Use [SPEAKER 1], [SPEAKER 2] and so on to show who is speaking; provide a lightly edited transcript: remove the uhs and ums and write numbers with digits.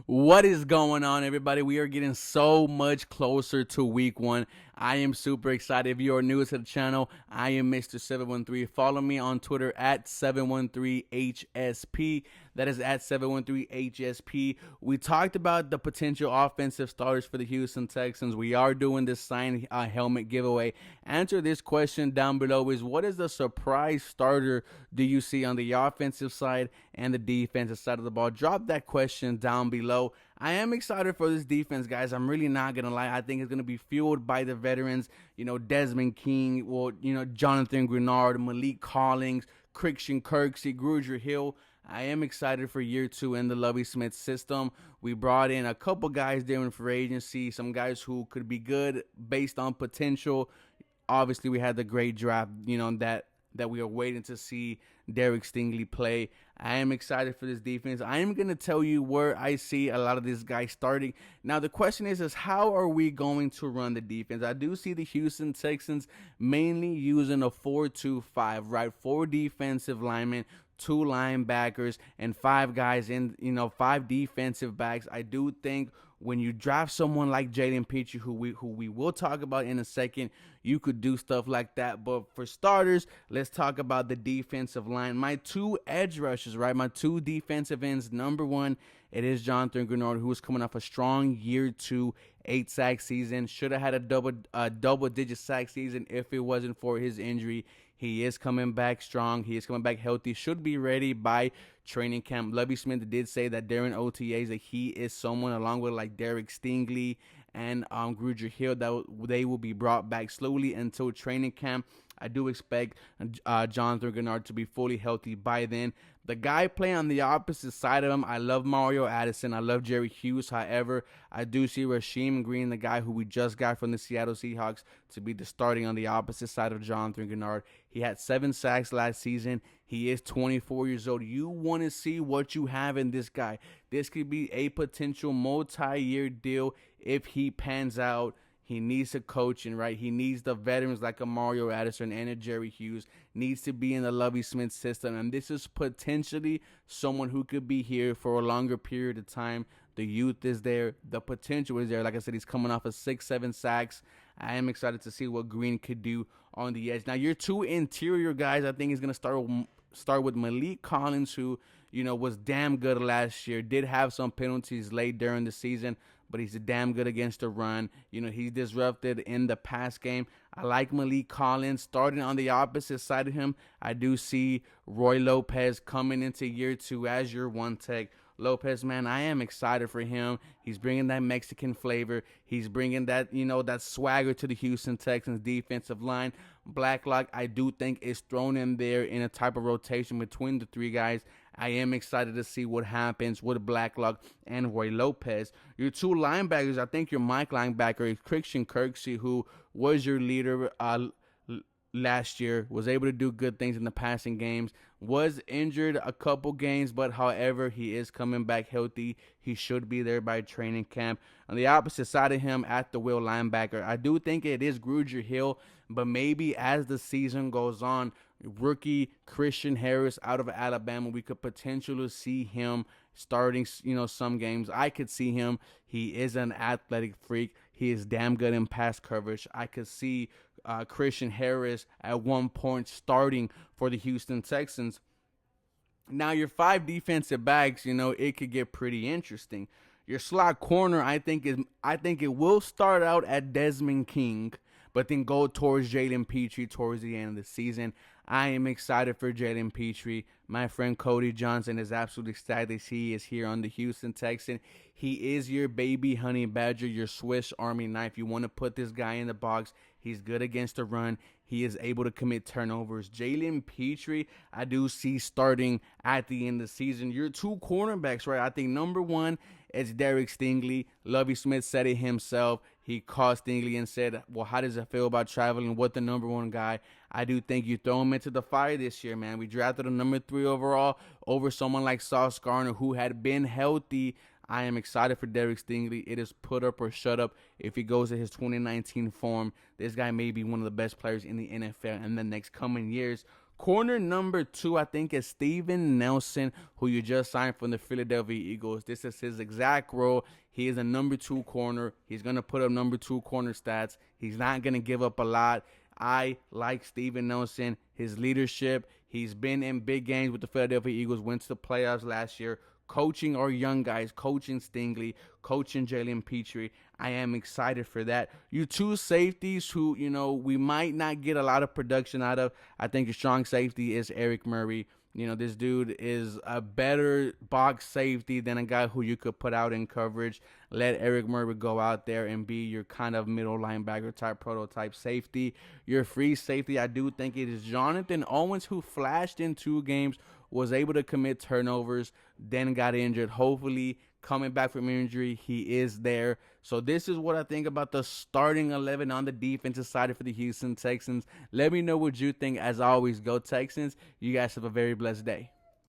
[SPEAKER 1] What is going on, everybody? We are getting so much closer to week one. I am super excited. If you are new to the channel, I am Mr. 713. Follow me on Twitter at 713HSP. That is at 713HSP. We talked about the potential offensive starters for the Houston Texans. We are doing this sign helmet giveaway. Answer this question down below is, what is the surprise starter do you see on the offensive side and the defensive side of the ball? Drop that question down below. I am excited for this defense, guys. I'm really not going to lie. I think it's going to be fueled by the veterans, Desmond King, Jonathan Grenard, Malik Collins, Christian Kirksey, Grugier Hill. I am excited for year two in the Lovie Smith system. We brought in a couple guys during free agency, some guys who could be good based on potential. Obviously, we had the great draft, that we are waiting to see Derek Stingley play. I am excited for this defense. I am going to tell you where I see a lot of these guys starting. Now, the question is how are we going to run the defense? I do see the Houston Texans mainly using a 4-2-5, right? 4 defensive linemen, 2 linebackers, and 5 guys in, 5 defensive backs. I do think when you draft someone like Jalen Petrie, who we will talk about in a second, you could do stuff like that. But for starters, let's talk about the defensive line. My 2 edge rushers, right? My 2 defensive ends. Number 1, it is Jonathan Grenard, who is coming off a strong year 2, 8-sack season. Should have had a double-digit sack season if it wasn't for his injury. He is coming back strong. He is coming back healthy. Should be ready by training camp. Lovie Smith did say that during OTAs that he is someone, along with like Derek Stingley and Grugier Hill, that they will be brought back slowly until training camp. I do expect Jonathan Grenard to be fully healthy by then. The guy playing on the opposite side of him, I love Mario Addison. I love Jerry Hughes. However, I do see Rasheem Green, the guy who we just got from the Seattle Seahawks, to be the starting on the opposite side of Jonathan Grenard. He had 7 sacks last season. He is 24 years old. You want to see what you have in this guy. This could be a potential multi-year deal if he pans out. He needs a coaching, right? He needs the veterans like a Mario Addison and a Jerry Hughes. Needs to be in the Lovie Smith system. And this is potentially someone who could be here for a longer period of time. The youth is there. The potential is there. Like I said, he's coming off of 6-7 sacks. I am excited to see what Green could do on the edge. Now, your 2 interior guys, I think, is going to start with Malik Collins, who, was damn good last year. Did have some penalties late during the season, but he's damn good against the run. He's disrupted in the pass game. I like Malik Collins. Starting on the opposite side of him, I do see Roy Lopez coming into year 2 as your 1 tech. Lopez, man, I am excited for him. He's bringing that Mexican flavor. He's bringing that, that swagger to the Houston Texans defensive line. Blacklock, I do think, is thrown in there in a type of rotation between the 3 guys. I am excited to see what happens with Blacklock and Roy Lopez. Your 2 linebackers, I think your Mike linebacker is Christian Kirksey, who was your leader last year, was able to do good things in the passing games, was injured a couple games, but however, he is coming back healthy. He should be there by training camp. On the opposite side of him, at the wheel linebacker, I do think it is Grugier Hill, but maybe as the season goes on, rookie Christian Harris out of Alabama, we could potentially see him starting, some games. I could see him. He is an athletic freak. He is damn good in pass coverage. I could see Christian Harris at one point starting for the Houston Texans. Now, your 5 defensive backs, it could get pretty interesting. Your slot corner, I think it will start out at Desmond King, but then go towards Jalen Petrie towards the end of the season. I am excited for Jalen Petrie. My friend Cody Johnson is absolutely ecstatic he is here on the Houston Texans. He is your baby honey badger, your Swiss Army knife. You want to put this guy in the box. He's good against the run. He is able to commit turnovers. Jalen Petrie, I do see starting at the end of the season. Your 2 cornerbacks, right? I think number 1 is Derek Stingley. Lovie Smith said it himself. He called Stingley and said, well, how does it feel about traveling with the number 1 guy? I do think you throw him into the fire this year, man. We drafted a number 3 overall over someone like Sauce Gardner, who had been healthy. I am excited for Derek Stingley. It is put up or shut up. If he goes to his 2019 form, this guy may be one of the best players in the NFL in the next coming years. Corner number 2, I think, is Steven Nelson, who you just signed from the Philadelphia Eagles. This is his exact role. He is a number 2 corner. He's going to put up number 2 corner stats. He's not going to give up a lot. I like Steven Nelson, his leadership. He's been in big games with the Philadelphia Eagles, went to the playoffs last year, coaching our young guys, coaching Stingley, coaching Jalen Petrie. I am excited for that. You two safeties who, we might not get a lot of production out of. I think your strong safety is Eric Murray. This dude is a better box safety than a guy who you could put out in coverage. Let Eric Murray go out there and be your kind of middle linebacker type prototype safety. Your free safety, I do think it is Jonathan Owens, who flashed in 2 games, was able to commit turnovers, then got injured. Hopefully, coming back from injury, he is there. So this is what I think about the starting 11 on the defensive side for the Houston Texans. Let me know what you think. As always, go Texans. You guys have a very blessed day.